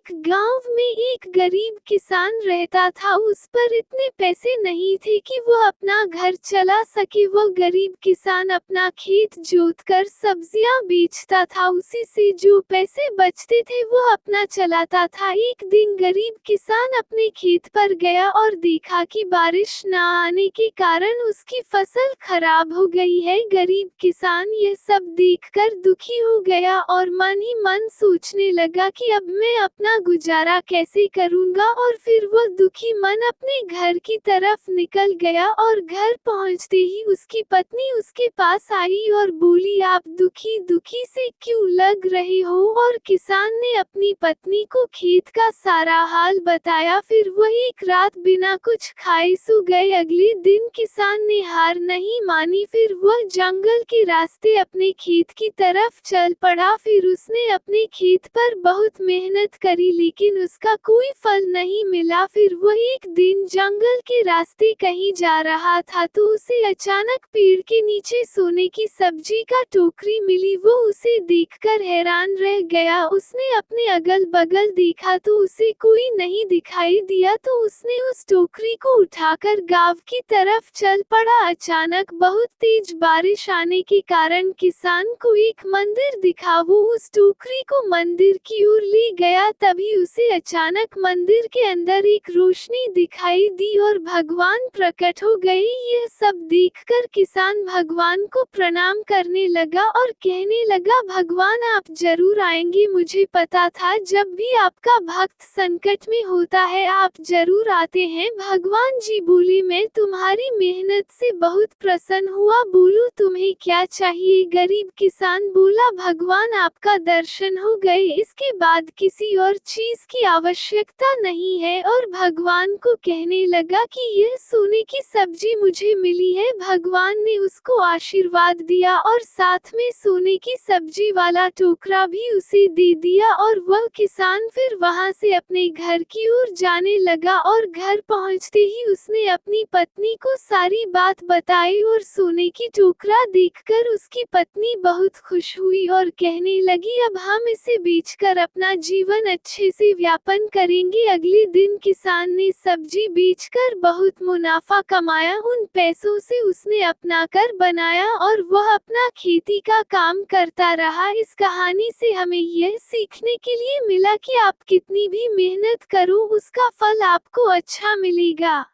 एक गांव में एक गरीब किसान रहता था। उस पर इतने पैसे नहीं थे कि वो अपना घर चला सके। वो गरीब किसान अपना खेत जोतकर सब्जियां बेचता था। उसी से जो पैसे बचते थे वो अपना चलाता था। एक दिन गरीब किसान अपने खेत पर गया और देखा कि बारिश न आने के कारण उसकी फसल खराब हो गई है। गरीब किसान यह सब देखकर दुखी हो गया और मन ही मन सोचने लगा कि अब मैं अपना गुजारा कैसे करूंगा। और फिर वो दुखी मन अपने घर की तरफ निकल गया और घर पहुंचते ही उसकी पत्नी उसके पास आई और बोली, आप दुखी दुखी से क्यों लग रहे हो। और किसान ने अपनी पत्नी को खेत का सारा हाल बताया। फिर वो एक रात बिना कुछ खाए सो गए। अगले दिन किसान ने हार नहीं मानी। फिर वह जंगल के रास्ते अपने खेत की तरफ चल पड़ा। फिर उसने अपने खेत पर बहुत मेहनत करी लेकिन उसका कोई फल नहीं मिला। फिर वो एक दिन जंगल के रास्ते कहीं जा रहा था तो उसे अचानक पेड़ के नीचे सोने की सब्जी का टोकरी मिली। वो उसे देखकर हैरान रह गया। उसने अपने अगल बगल देखा तो उसे कोई नहीं दिखाई दिया तो उसने उस टोकरी को उठाकर गांव की तरफ चल पड़ा। अचानक बहुत तेज बारिश आने के कारण किसान को एक मंदिर दिखा। वो उस टोकरी को मंदिर की ओर ले गया। तभी उसे अचानक मंदिर के अंदर एक रोशनी दिखाई दी और भगवान प्रकट हो गए। यह सब देखकर किसान भगवान को प्रणाम करने लगा और कहने लगा, भगवान आप जरूर आएंगे। मुझे पता था जब भी आपका भक्त संकट में होता है आप जरूर आते हैं। भगवान जी बोले, मैं तुम्हारी मेहनत से बहुत प्रसन्न हुआ। बोलो तुम्हें क्या चाहिए। गरीब किसान बोला, भगवान आपका दर्शन हो गए, इसके बाद किसी और चीज की आवश्यकता नहीं है। और भगवान को कहने लगा कि यह सोने की सब्जी मुझे मिली है। भगवान ने उसको आशीर्वाद दिया और साथ में सोने की सब्जी वाला टोकरा भी उसे दे दिया। और वह किसान फिर वहां से अपने घर की ओर जाने लगा और घर पहुंचते ही उसने अपनी पत्नी को सारी बात बताई। और सोने की टोकरा देखकर उसकी पत्नी बहुत खुश हुई और कहने लगी, अब हम इसे बेचकर अपना जीवन अच्छे से व्यापन करेंगे। अगले दिन किसान ने सब्जी बेचकर बहुत मुनाफा कमाया। उन पैसों से उसने अपना घर बनाया और वह अपना खेती का काम करता रहा। इस कहानी से हमें यह सीखने के लिए मिला कि आप कितनी भी मेहनत करो उसका फल आपको अच्छा मिलेगा।